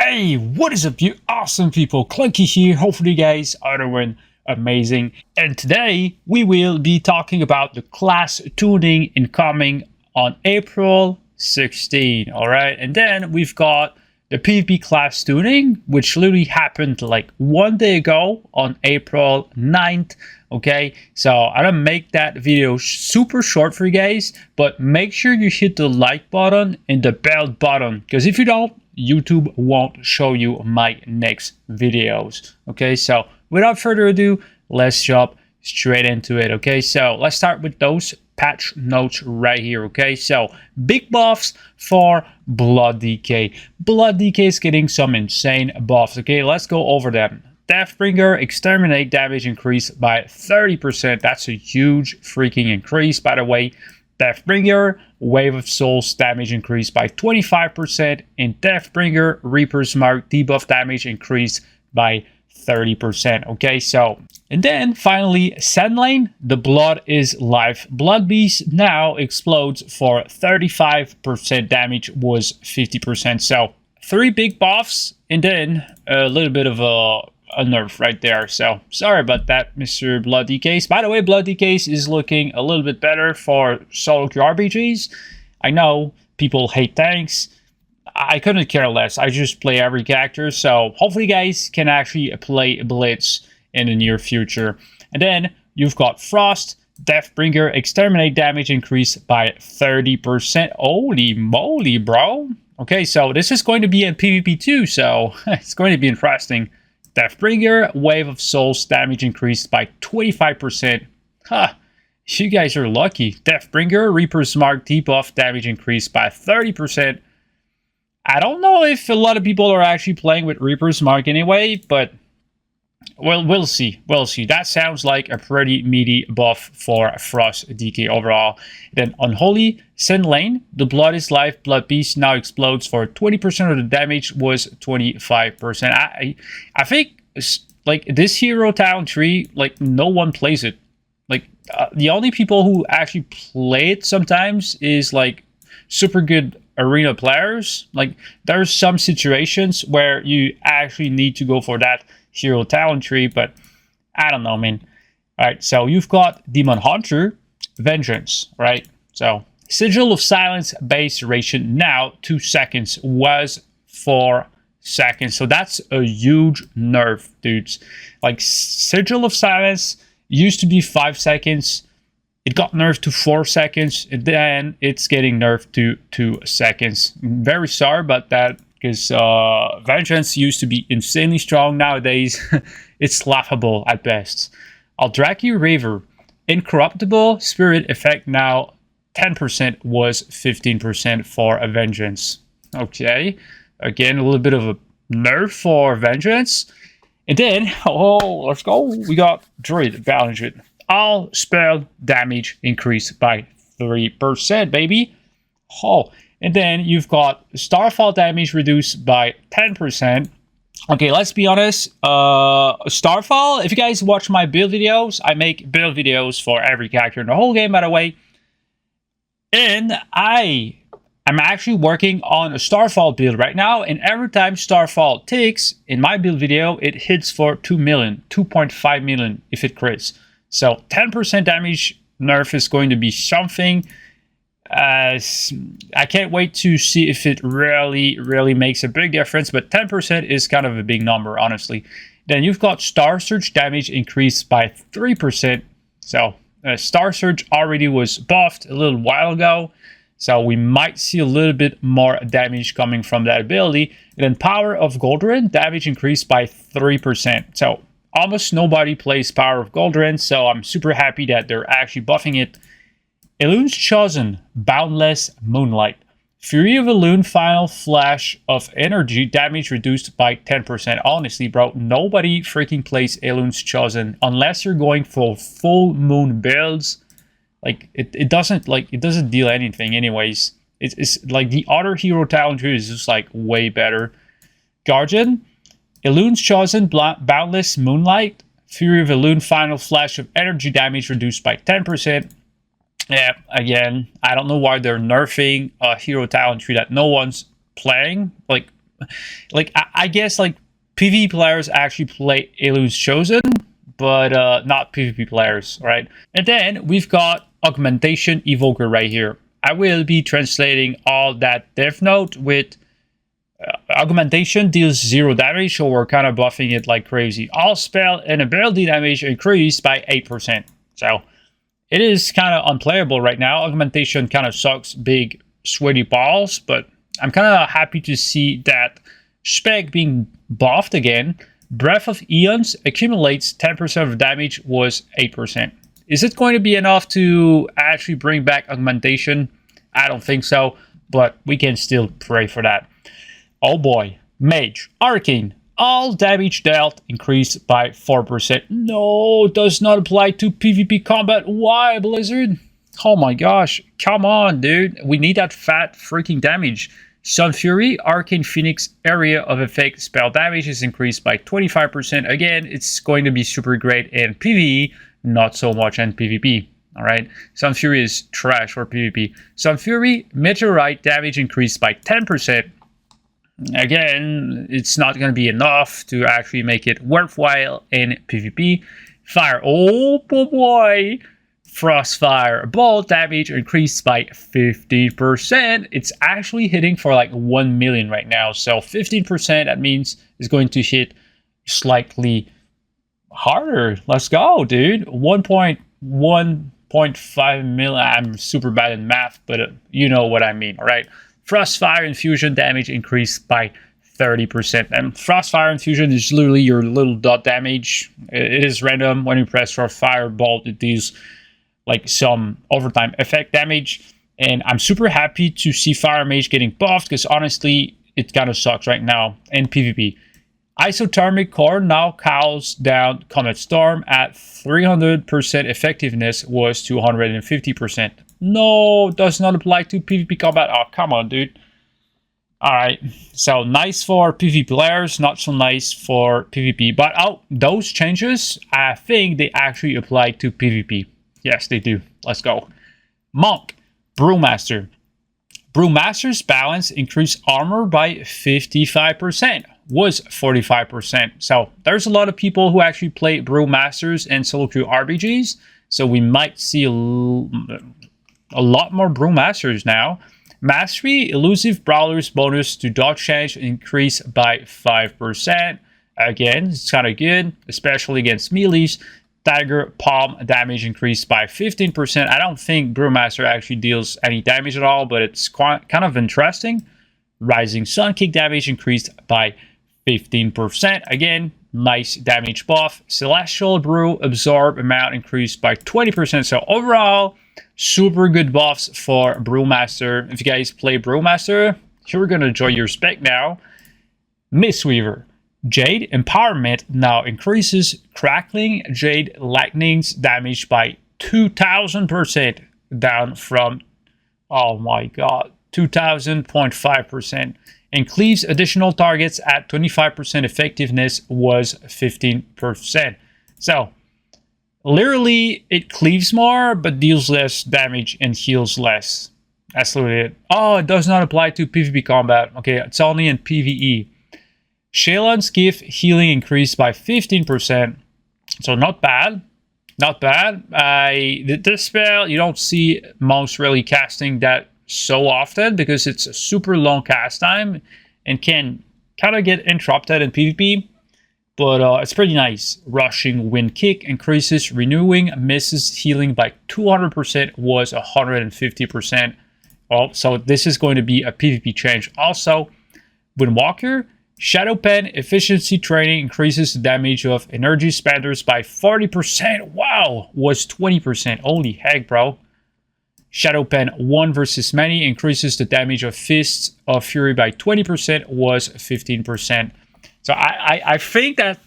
Hey, what is up, you awesome people? Clunky here. Hopefully you guys are doing amazing. And today we will be talking about the class tuning incoming on April 16. Alright, and then we've got the PvP class tuning, which literally happened like 1 day ago on April 9th. Okay, so I'm gonna make that video super short for you guys, but make sure you hit the like button and the bell button, because if you don't, YouTube won't show you my next videos. Okay, so without further ado, let's jump straight into it. Okay, so let's start with those patch notes right here. Okay, so big buffs for Blood DK. Blood DK is getting some insane buffs. Okay, let's go over them. Deathbringer exterminate damage increased by 30%. That's a huge freaking increase, by the way. Deathbringer Wave of Souls damage increased by 25%, and Deathbringer Reaper's Mark debuff damage increased by 30%. Okay, so, and then finally, Sand Lane, the Blood is Life. Blood Beast now explodes for 35% damage, was 50%. So 3 big buffs, and then a little bit of a nerf right there. So sorry about that, Mr. Blood DKs. By the way, Blood DKs is looking a little bit better for solo queue RPGs. I know people hate tanks. I couldn't care less. I just play every character. So hopefully you guys can actually play Blitz in the near future. And then you've got Frost. Deathbringer exterminate damage increased by 30%. Holy moly, bro. Okay, so this is going to be in PvP too. So it's going to be interesting. Deathbringer Wave of Souls damage increased by 25%. Ha! You guys are lucky. Deathbringer Reaper's Mark debuff damage increased by 30%. I don't know if a lot of people are actually playing with Reaper's Mark anyway, but well, we'll see. We'll see. That sounds like a pretty meaty buff for Frost DK overall. Then Unholy Sand Lane, the Blood is Life. Blood Beast now explodes for 20% of the damage, was 25%. I think like this hero talent tree, like no one plays it. Like the only people who actually play it sometimes is like super good arena players. Like there's some situations where you actually need to go for that hero talent tree, but I don't know, man. All right, so you've got Demon Hunter Vengeance, right? So Sigil of Silence base duration now 2 seconds, was 4 seconds. So that's a huge nerf, dudes. Like Sigil of Silence used to be 5 seconds. It got nerfed to 4 seconds, and then it's getting nerfed to 2 seconds. I'm very sorry about that, because Vengeance used to be insanely strong. Nowadays, it's laughable at best. Aldraki Raver, Incorruptible Spirit effect now 10%, was 15% for a Vengeance. Okay, again, a little bit of a nerf for Vengeance. And then, oh, let's go. We got Druid Balance. All spell damage increased by 3%, baby. Oh, and then you've got Starfall damage reduced by 10%. Okay, let's be honest. Starfall, if you guys watch my build videos, I make build videos for every character in the whole game, by the way. And I'm actually working on a Starfall build right now. And every time Starfall ticks in my build video, it hits for 2 million, 2.5 million if it crits. So 10% damage nerf is going to be something. I can't wait to see if it really makes a big difference, but 10% is kind of a big number, honestly. Then you've got Star Surge damage increased by 3%. So Star Surge already was buffed a little while ago, so we might see a little bit more damage coming from that ability. And then Power of Goldrin damage increased by 3%. So almost nobody plays Power of Goldrin, so I'm super happy that they're actually buffing it. Elun's Chosen, Boundless Moonlight. Fury of Elune, Final Flash of Energy, damage reduced by 10%. Honestly, bro, nobody freaking plays Elun's Chosen unless you're going for full moon builds. Like, it doesn't deal anything anyways. It's like the other hero talent tree is just like way better. Guardian, Elun's Chosen, Boundless Moonlight. Fury of Elune, Final Flash of Energy, damage reduced by 10%. Yeah, again, I don't know why they're nerfing a hero talent tree that no one's playing. Like, like I guess like PvE players actually play Elu's Chosen, but not PvP players, right? And then we've got augmentation Evoker right here. I will be translating all that dev note with augmentation deals 0 damage, so we're kind of buffing it like crazy. All spell and ability damage increased by 8%. So it is kind of unplayable right now. Augmentation kind of sucks big sweaty balls, but I'm kind of happy to see that spec being buffed again. Breath of Eons accumulates 10% of damage was 8%. Is it going to be enough to actually bring back augmentation? I don't think so, but we can still pray for that. Oh boy, Mage, Arcane, all damage dealt increased by 4%. No, does not apply to PvP combat. Why, Blizzard? Oh my gosh, come on, dude. We need that fat freaking damage. Sun Fury, Arcane Phoenix area of effect spell damage is increased by 25%. Again, it's going to be super great in PvE, not so much in PvP. All right, Sun Fury is trash for PvP. Sun Fury, Meteorite damage increased by 10%. Again, it's not going to be enough to actually make it worthwhile in PvP. Fire, oh boy. Frostfire, ball damage increased by 50%. It's actually hitting for like 1 million right now. So 15%, that means it's going to hit slightly harder. Let's go, dude. 1.5 million. I'm super bad in math, but you know what I mean, all right? Frostfire infusion damage increased by 30%. And Frostfire infusion is literally your little dot damage. It is random. When you press Frostfire bolt, it deals like some overtime effect damage. And I'm super happy to see Fire Mage getting buffed, because honestly, it kind of sucks right now in PvP. Isothermic Core now calls down Comet Storm at 300% effectiveness was 250%. No, does not apply to PvP combat. Oh, come on, dude. Alright, so nice for PvP players, not so nice for PvP. But those changes, I think they actually apply to PvP. Yes, they do. Let's go. Monk, Brewmaster. Brewmaster's balance increased armor by 55%, was 45%. So there's a lot of people who actually play Brewmasters and solo queue RPGs. So we might see a lot more Brewmasters now. Mastery, elusive brawlers bonus to dodge change increased by 5%. Again, it's kind of good, especially against melees. Tiger Palm damage increased by 15%. I don't think Brewmaster actually deals any damage at all, but it's kind of interesting. Rising Sun kick damage increased by 15%. Again, nice damage buff. Celestial Brew absorb amount increased by 20%. So overall, super good buffs for Brewmaster. If you guys play Brewmaster, you're going to enjoy your spec now. Mistweaver. Jade Empowerment now increases Crackling Jade Lightning's damage by 2,000%, down from, oh my god, 2,000.5%. And cleaves additional targets at 25% effectiveness was 15%. So, literally, it cleaves more, but deals less damage and heals less. That's literally it. Oh, it does not apply to PvP combat. Okay, it's only in PvE. Shalan's gift healing increased by 15%. So not bad. Not bad. This spell, you don't see monks really casting that so often, because it's a super long cast time and can kind of get interrupted in PvP. But it's pretty nice. Rushing Wind Kick increases renewing misses healing by 200% was 150%. Well, so this is going to be a PvP change. Also, Windwalker, Shadow Pen efficiency training increases the damage of energy spenders by 40%. Wow, was 20%. Holy heck, bro. Shadow Pen 1 versus many increases the damage of Fists of Fury by 20%, was 15%. So I think that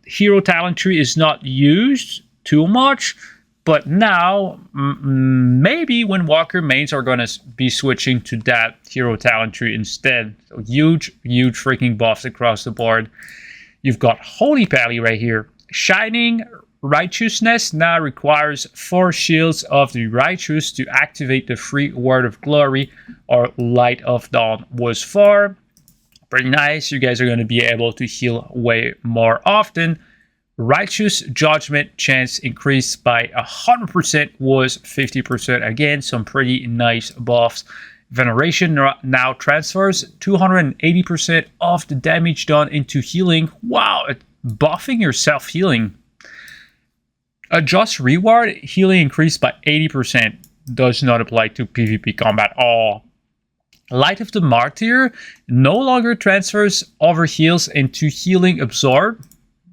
hero talent tree is not used too much, but now maybe Windwalker mains are going to be switching to that hero talent tree instead. So huge freaking buffs across the board. You've got Holy Pally right here. Shining Righteousness now requires 4 shields of the righteous to activate the free Word of Glory, or Light of Dawn was 4. Pretty nice. You guys are going to be able to heal way more often. Righteous Judgment chance increased by 100% was 50% again. Some pretty nice buffs. Veneration now transfers 280% of the damage done into healing. Wow, buffing your self-healing. Adjust reward, healing increased by 80%. Does not apply to PvP combat at all. Light of the Martyr no longer transfers over heals into healing absorb.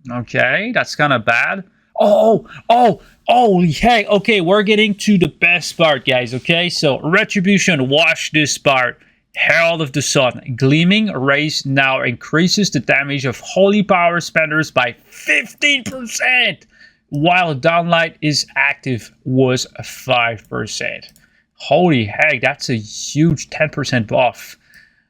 Okay, that's kind of bad. Holy heck. Okay, we're getting to the best part, guys. Okay, so retribution, watch this part. Herald of the Sun. Gleaming Rays now increases the damage of holy power spenders by 15%, while Downlight is active was 5%. Holy heck, that's a huge 10% buff.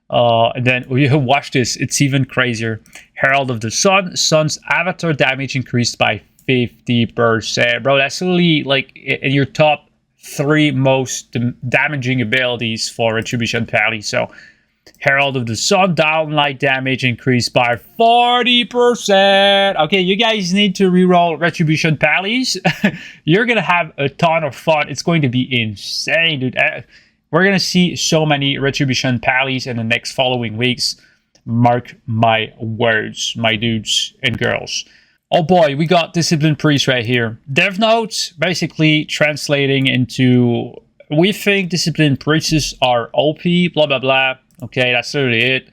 And then watch this, it's even crazier. Herald of the Sun. Sun's avatar damage increased by 50%. Bro, that's really like in your top 3 most damaging abilities for Retribution Pally. So Herald of the Sun, downlight damage increased by 40%. Okay, you guys need to reroll Retribution Pallies. You're gonna have a ton of fun. It's going to be insane, dude. We're gonna see so many Retribution Pallies in the next following weeks. Mark my words, my dudes and girls. Oh boy, we got Discipline Priest right here. Dev notes basically translating into, we think Discipline Priests are OP, blah blah blah. Okay, that's literally it.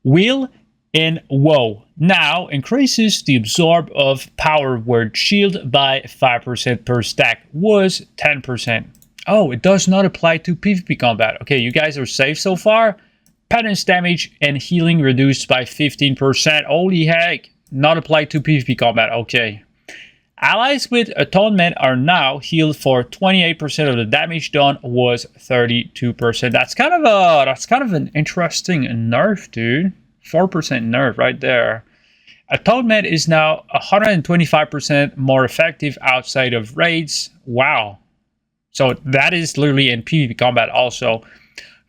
Wheel in Woe now increases the absorb of power word shield by 5% per stack, was 10%. Oh, it does not apply to PvP combat. Okay, you guys are safe so far. Penance damage and healing reduced by 15%. Holy heck, not applied to PvP combat. Okay. Allies with Atonement are now healed for 28% of the damage done, was 32%. That's kind of an interesting nerf, dude. 4% nerf right there. Atonement is now 125% more effective outside of raids. Wow. So that is literally in PvP combat also.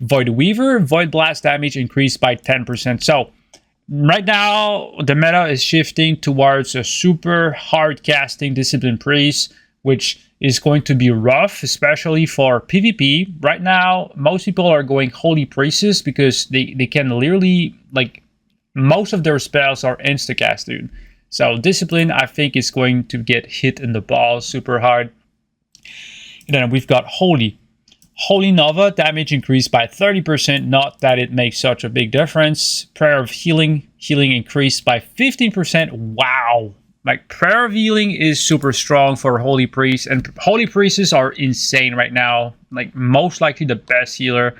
Void Weaver, Void Blast damage increased by 10%. So right now, the meta is shifting towards a super hard casting Discipline Priest, which is going to be rough, especially for PvP. Right now, most people are going Holy Priests because they can literally, like, most of their spells are insta-cast, dude. So Discipline, I think, is going to get hit in the balls super hard. And then we've got Holy. Holy Nova, damage increased by 30%, not that it makes such a big difference. Prayer of Healing, healing increased by 15%. Wow. Like, Prayer of Healing is super strong for Holy Priests, and Holy Priests are insane right now. Like, most likely the best healer.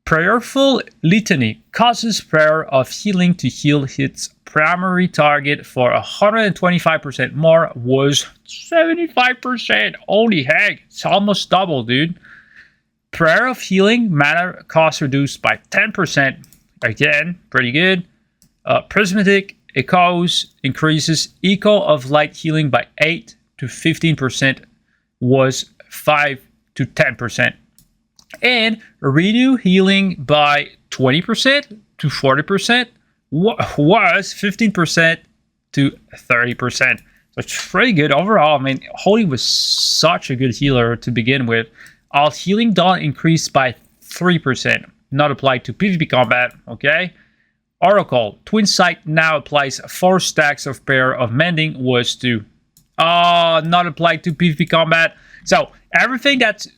Prayerful Litany causes Prayer of Healing to heal its primary target for 125% more, was 75%. Holy heck, it's almost double, dude. Prayer of Healing, mana cost reduced by 10%. Again, pretty good. Prismatic Echoes increases Echo of Light healing by 8 to 15%, was 5 to 10%. And Renew healing by 20% to 40%, was 15% to 30%. So it's pretty good overall. I mean, Holy was such a good healer to begin with. All healing done increased by 3%, not applied to PvP combat, okay? Oracle, Twin Sight now applies 4 stacks of Prayer of Mending, was 2. Not applied to PvP combat. So everything that's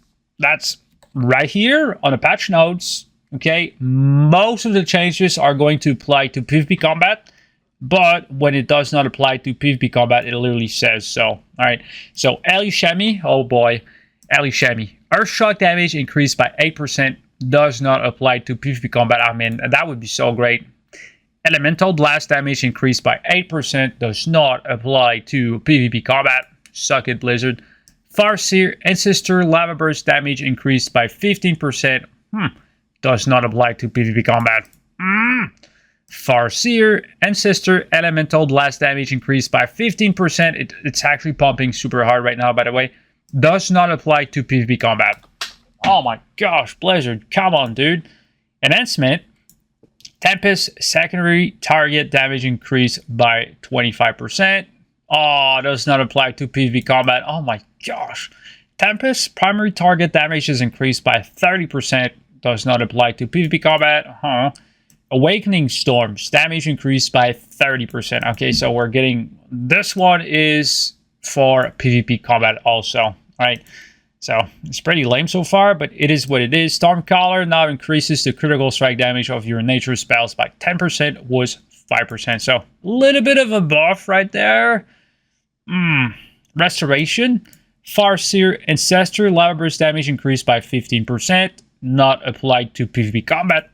right here on the patch notes, okay? Most of the changes are going to apply to PvP combat, but when it does not apply to PvP combat, it literally says so. All right, so Elishemi, oh boy, Elishemi. Earthshock damage increased by 8%, does not apply to PvP combat. I mean, that would be so great. Elemental Blast damage increased by 8%, does not apply to PvP combat. Suck it, Blizzard. Farseer Ancestor Lava Burst damage increased by 15%. Does not apply to PvP combat. Farseer Ancestor Elemental Blast damage increased by 15%. It's actually pumping super hard right now, by the way. Does not apply to PvP combat. Oh my gosh, Blizzard, come on, dude. Enhancement, Tempest secondary target damage increased by 25%. Oh, does not apply to PvP combat. Oh my gosh. Tempest primary target damage is increased by 30%. Does not apply to PvP combat. Awakening Storms damage increased by 30%. Okay, so we're getting this one is for PvP combat also, right? So it's pretty lame so far, but it is what it is. Stormcaller now increases the critical strike damage of your nature spells by 10%, was 5%. So a little bit of a buff right there. Restoration. Farseer Ancestor Lava Burst damage increased by 15%, not applied to PvP combat.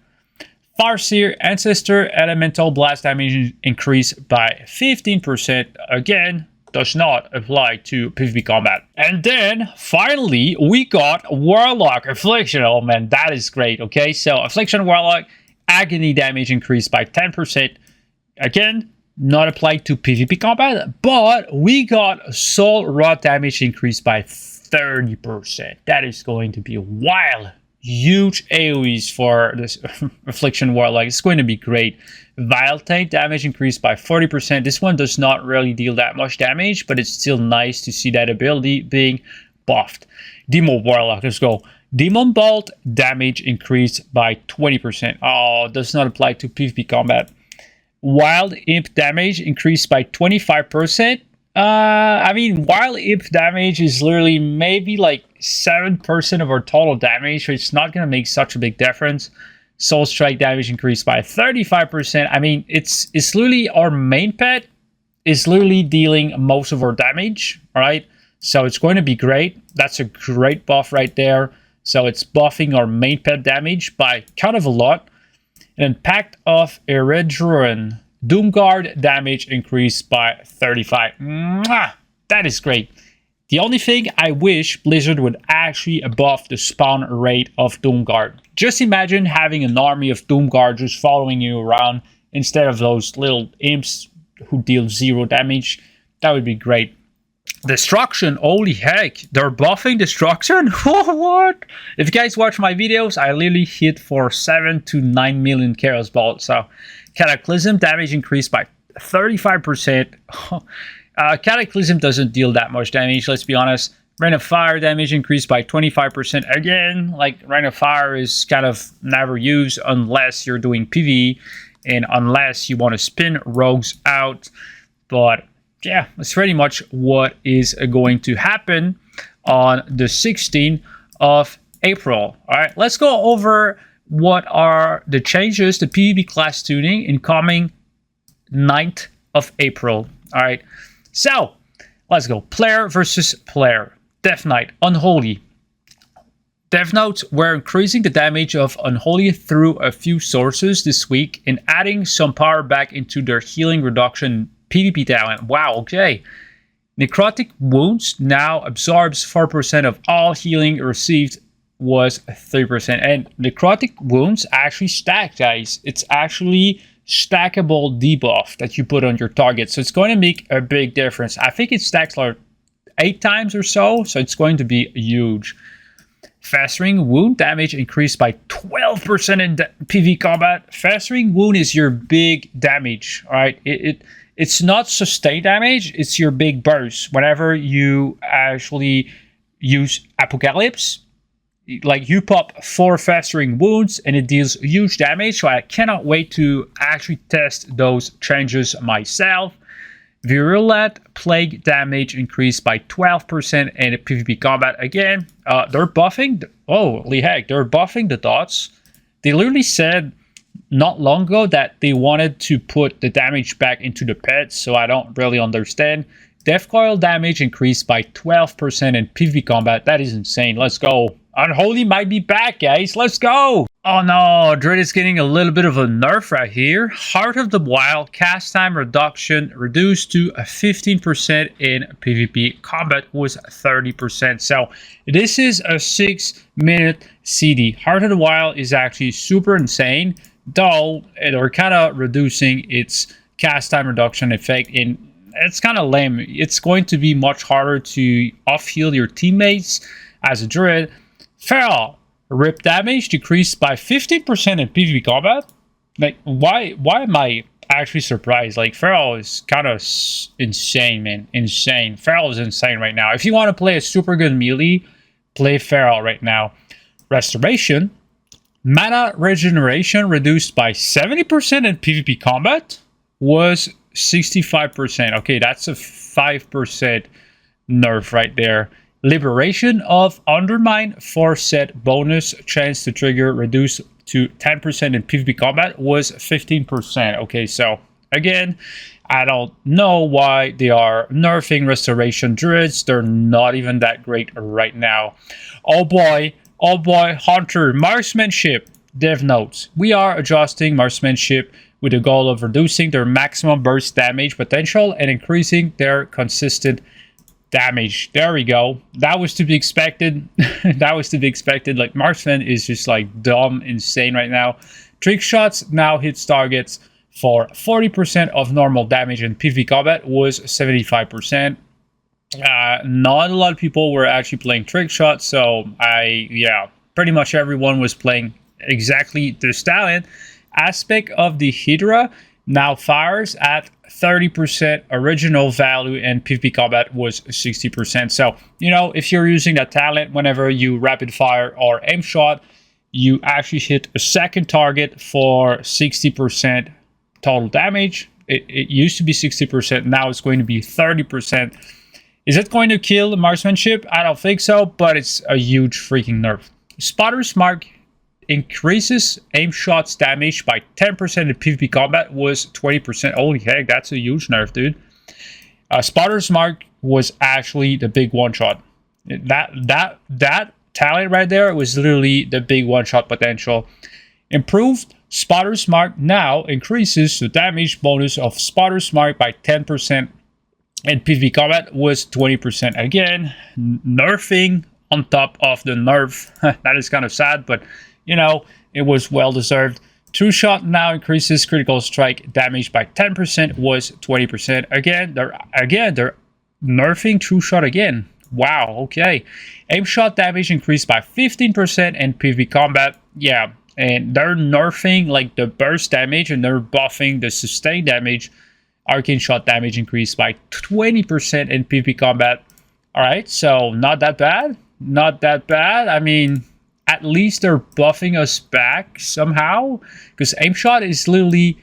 Farseer Ancestor Elemental Blast damage increased by 15%, again, does not apply to PvP combat. And then, finally, we got Warlock Affliction. Oh man, that is great, okay? So, Affliction Warlock, Agony damage increased by 10%. Again, not applied to PvP combat, but we got Soul Rot damage increased by 30%. That is going to be wild. Huge AoEs for this Affliction Warlock. It's going to be great. Vile Taint damage increased by 40%. This one does not really deal that much damage, but it's still nice to see that ability being buffed. Demon Warlock, let's go. Demon Bolt damage increased by 20%. Oh, does not apply to PvP combat. Wild Imp damage increased by 25%. I mean, Wild Imp damage is literally maybe like 7% of our total damage, so it's not going to make such a big difference. Soul Strike damage increased by 35%. I mean, it's literally our main pet is literally dealing most of our damage, all right? So it's going to be great. That's a great buff right there. So it's buffing our main pet damage by kind of a lot. And then Pact of Eredruin Doomguard damage increased by 35. That is great. The only thing I wish Blizzard would actually buff the spawn rate of Doomguard. Just imagine having an army of Doomguard just following you around instead of those little imps who deal 0 damage. That would be great. Destruction, holy heck, they're buffing Destruction? What? If you guys watch my videos, I literally hit for 7 to 9 million Chaos Bolts. So Cataclysm damage increased by 35%. Cataclysm doesn't deal that much damage, let's be honest. Rain of Fire damage increased by 25%. Again, like Rain of Fire is kind of never used unless you're doing PvE and unless you want to spin rogues out. But yeah, that's pretty much what is going to happen on the 16th of April. All right, let's go over what are the changes to PvP class tuning in coming 9th of April. All right, so let's go. Player versus player. Death Knight, Unholy. Death Knights were increasing the damage of Unholy through a few sources this week and adding some power back into their healing reduction PvP talent. Wow, okay. Necrotic Wounds now absorbs 4% of all healing received was 3%. And Necrotic Wounds actually stack, guys. It's actually stackable debuff that you put on your target. So it's going to make a big difference. I think it stacks like 8 times or so. So it's going to be huge. Festering Wound damage increased by 12% in PvP combat. Festering Wound is your big damage, all right? It's not sustained damage, it's your big burst. Whenever you actually use Apocalypse, like you pop 4 Festering Wounds and it deals huge damage. So I cannot wait to actually test those changes myself. Virulent Plague damage increased by 12% in PvP combat. Again, they're buffing. Holy heck, they're buffing the dots. They literally said not long ago that they wanted to put the damage back into the pets, so I don't really understand. Death Coil damage increased by 12% in PvP combat. That is insane. Let's go. Unholy might be back, guys. Let's go. Oh no, Druid is getting a little bit of a nerf right here. Heart of the Wild cast time reduction reduced to 15% in PvP combat was 30%. So this is a 6-minute CD. Heart of the Wild is actually super insane, though they're kind of reducing its cast time reduction effect. And it's kind of lame. It's going to be much harder to off-heal your teammates as a Druid. Feral Rip damage decreased by 15% in PvP combat. Like, why am I actually surprised? Like, Feral is kind of insane, man. Insane. Feral is insane right now. If you want to play a super good melee, play Feral right now. Restoration. Mana regeneration reduced by 70% in PvP combat was 65%. Okay, that's a 5% nerf right there. Liberation of Undermine 4-set bonus chance to trigger reduced to 10% in PvP combat was 15%. Okay, so again, I don't know why they are nerfing Restoration Druids. They're not even that great right now. Oh boy, Hunter, marksmanship. Dev notes. We are adjusting marksmanship with the goal of reducing their maximum burst damage potential and increasing their consistent damage. There we go. That was to be expected. That was to be expected. Like, marksman is just like dumb insane right now. Trick shots now hits targets for 40% of normal damage in PvP combat was 75%. Not a lot of people were actually playing trick shots, so pretty much everyone was playing exactly this talent. Aspect of the Hydra now fires at 30% original value, and PvP combat was 60%. So, you know, if you're using that talent, whenever you rapid fire or aim shot, you actually hit a second target for 60% total damage. It used to be 60%, now it's going to be 30%. Is it going to kill the marksmanship? I don't think so, but it's a huge freaking nerf. Spotter's Mark increases aim shots damage by 10% in PvP combat was 20%. Holy heck, that's a huge nerf, dude. Spotter's Mark was actually the big one-shot. That talent right there was literally the big one-shot potential. Improved Spotter's Mark now increases the damage bonus of Spotter's Mark by 10%, and PvP combat was 20%. Again, nerfing on top of the nerf. That is kind of sad, but you know, it was well deserved. True Shot now increases critical strike damage by 10% was 20%. Again, they're nerfing True Shot again. Wow, okay. Aim shot damage increased by 15% in PvP combat. Yeah, and they're nerfing like the burst damage, and they're buffing the sustained damage. Arcane shot damage increased by 20% in PvP combat. Alright, so not that bad. Not that bad. I mean, at least they're buffing us back somehow, because aim shot is literally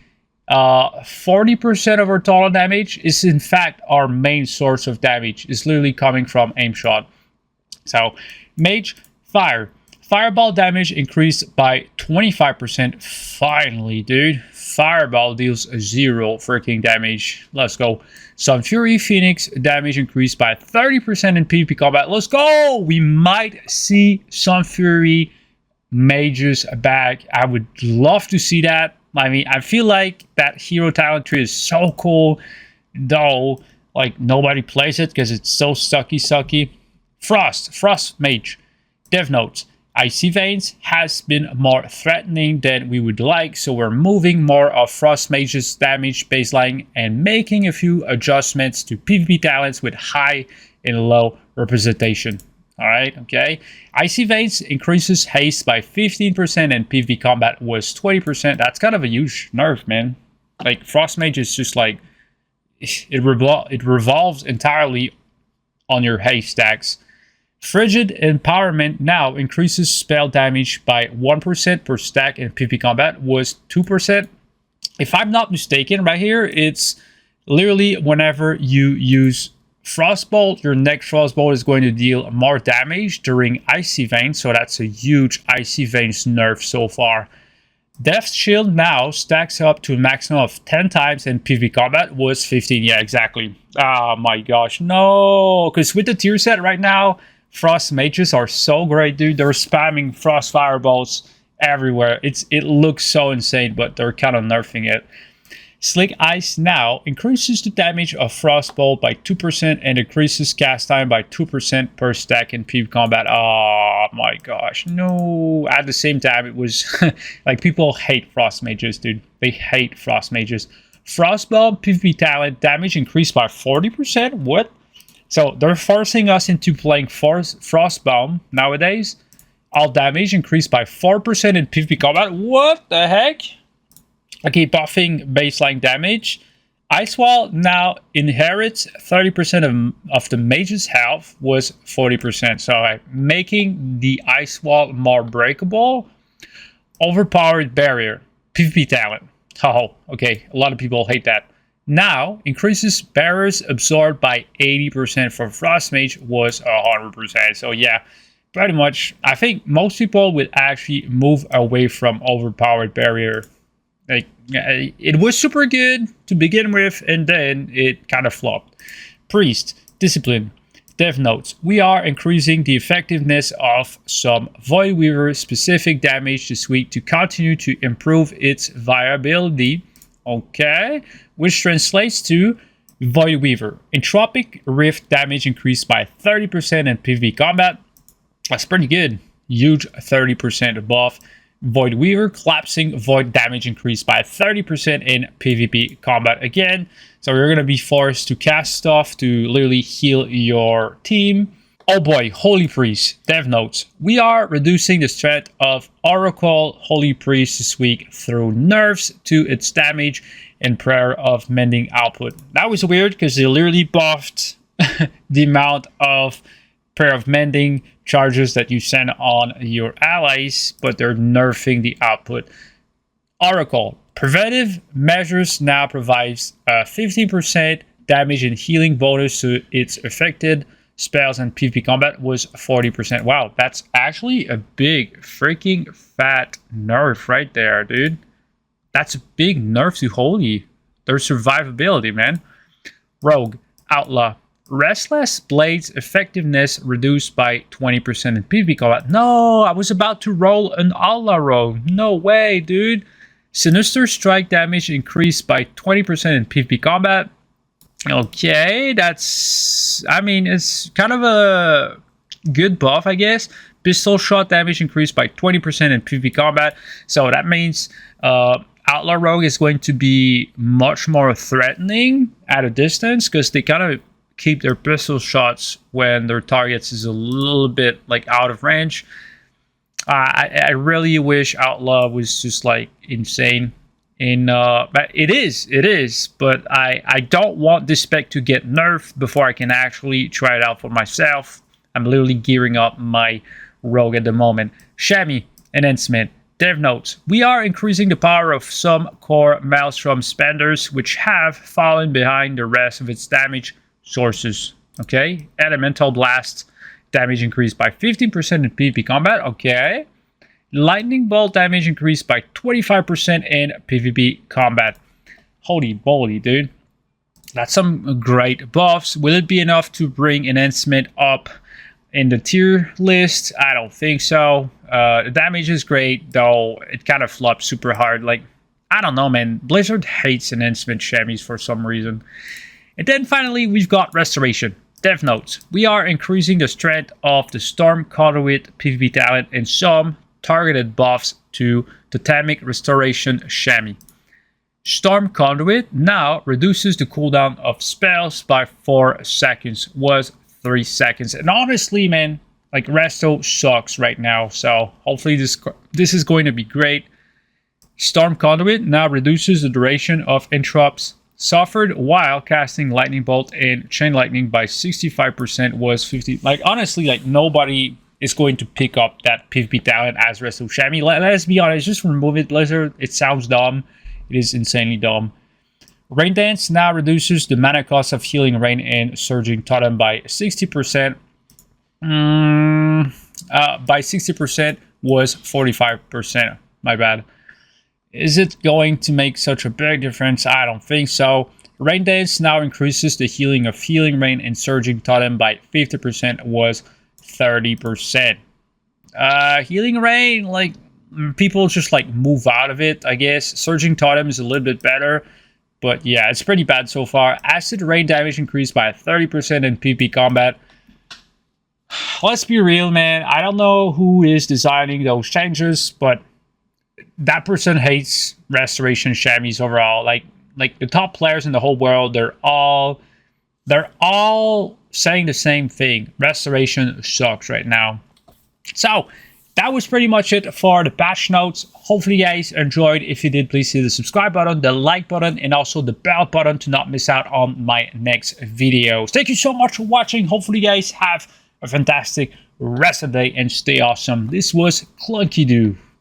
40% of our total damage. Is in fact our main source of damage, is literally coming from aim shot. So Mage, fireball damage increased by 25%. Finally, dude, fireball deals 0 freaking damage. Let's go. Sun Fury Phoenix damage increased by 30% in PvP combat. Let's go! We might see Sun Fury mages back. I would love to see that. I mean, I feel like that hero talent tree is so cool, though like nobody plays it because it's so sucky. Frost Mage. Dev notes. Icy Veins has been more threatening than we would like, so we're moving more of Frost Mage's damage baseline and making a few adjustments to PvP talents with high and low representation. Alright, okay. Icy Veins increases haste by 15% and PvP combat was 20%. That's kind of a huge nerf, man. Like, Frost Mage is just like, it revolves entirely on your haste stacks. Frigid Empowerment now increases spell damage by 1% per stack in PvP combat was 2%. If I'm not mistaken, right here, it's literally whenever you use Frostbolt, your next Frostbolt is going to deal more damage during Icy Veins, so that's a huge Icy Veins nerf so far. Death Shield now stacks up to a maximum of 10 times in PvP combat was 15. Yeah, exactly. Oh my gosh, no, because with the tier set right now, Frost Mages are so great, dude. They're spamming Frost Fireballs everywhere. It looks so insane, but they're kind of nerfing it. Slick Ice now increases the damage of Frostbolt by 2% and decreases cast time by 2% per stack in PvP combat. Oh my gosh, no. At the same time, it was like people hate Frost Mages, dude. They hate Frost Mages. Frostbolt PvP talent damage increased by 40%? What? So they're forcing us into playing Frostbomb nowadays. All damage increased by 4% in PvP combat. What the heck? Okay, buffing baseline damage. Ice Wall now inherits 30% of the mage's health was 40%. So making the Ice Wall more breakable. Overpowered barrier. PvP talent. Oh, okay. A lot of people hate that. Now, increases barriers absorbed by 80% for Frost Mage was 100%. So yeah, pretty much. I think most people would actually move away from overpowered barrier. Like, it was super good to begin with, and then it kind of flopped. Priest, Discipline, Dev Notes. We are increasing the effectiveness of some Void Weaver specific damage this week to continue to improve its viability. Okay, which translates to Void Weaver. Entropic Rift damage increased by 30% in PvP combat. That's pretty good. Huge 30% above. Void Weaver collapsing void damage increased by 30% in PvP combat again. So you're going to be forced to cast stuff to literally heal your team. Oh boy, Holy Priest, Dev Notes. We are reducing the strength of Oracle Holy Priest this week through nerfs to its damage and prayer of mending output. That was weird because they literally buffed the amount of prayer of mending charges that you send on your allies, but they're nerfing the output. Oracle preventive measures now provides a 15% damage and healing bonus to its affected spells, and PvP combat was 40%. Wow, that's actually a big freaking fat nerf right there, dude. That's a big nerf to Holy. Their survivability, man. Rogue, Outlaw. Restless Blade's effectiveness reduced by 20% in PvP combat. No, I was about to roll an Outlaw Rogue. No way, dude. Sinister Strike damage increased by 20% in PvP combat. Okay, that's... I mean, it's kind of a good buff, I guess. Pistol Shot damage increased by 20% in PvP combat. So that means Outlaw Rogue is going to be much more threatening at a distance, because they kind of keep their pistol shots when their targets is a little bit like out of range. I really wish Outlaw was just like insane. But it is. But I don't want this spec to get nerfed before I can actually try it out for myself. I'm literally gearing up my rogue at the moment. Shaman, Enhancement, Dev Notes. We are increasing the power of some core Maelstrom spenders, which have fallen behind the rest of its damage sources. Okay, Elemental Blast damage increased by 15% in PvP combat. Okay, Lightning Bolt damage increased by 25% in PvP combat. Holy moly, dude, that's some great buffs. Will it be enough to bring Enhancement up in the tier list? I don't think so. The damage is great, though it kind of flops super hard. Like, I don't know, man. Blizzard hates Enhancement Shammies for some reason. And then finally, we've got Restoration. Dev Notes. We are increasing the strength of the Storm Conduit PvP talent and some targeted buffs to Totemic Restoration Chamois. Storm Conduit now reduces the cooldown of spells by 4 seconds. Was 3 seconds. And honestly, man, like, Resto sucks right now. So hopefully this is going to be great. Storm Conduit now reduces the duration of interrupts suffered while casting Lightning Bolt and Chain Lightning by 65%. Was 50. Like, honestly, like, nobody is going to pick up that PvP talent as Resto Chamois. Let's be honest, just remove it, Blizzard. It sounds dumb. It is insanely dumb. Rain Dance now reduces the mana cost of Healing Rain and Surging Totem by 60%. By 60% was 45%. My bad. Is it going to make such a big difference? I don't think so. Rain Dance now increases the healing of Healing Rain and Surging Totem by 50%. Was 30%. Healing Rain, like, people just like move out of it, I guess. Surging Totem is a little bit better, but yeah, it's pretty bad so far. Acid Rain damage increased by 30% in PvP combat. Let's be real, man. I don't know who is designing those changes, but that person hates Restoration Chamois overall. Like the top players in the whole world, they're all saying the same thing. Restoration sucks right now. So that was pretty much it for the patch notes. Hopefully you guys enjoyed. If you did, please hit the subscribe button, the like button, and also the bell button to not miss out on my next videos. Thank you so much for watching. Hopefully you guys have a fantastic rest of the day and stay awesome. This was Clunky Doo.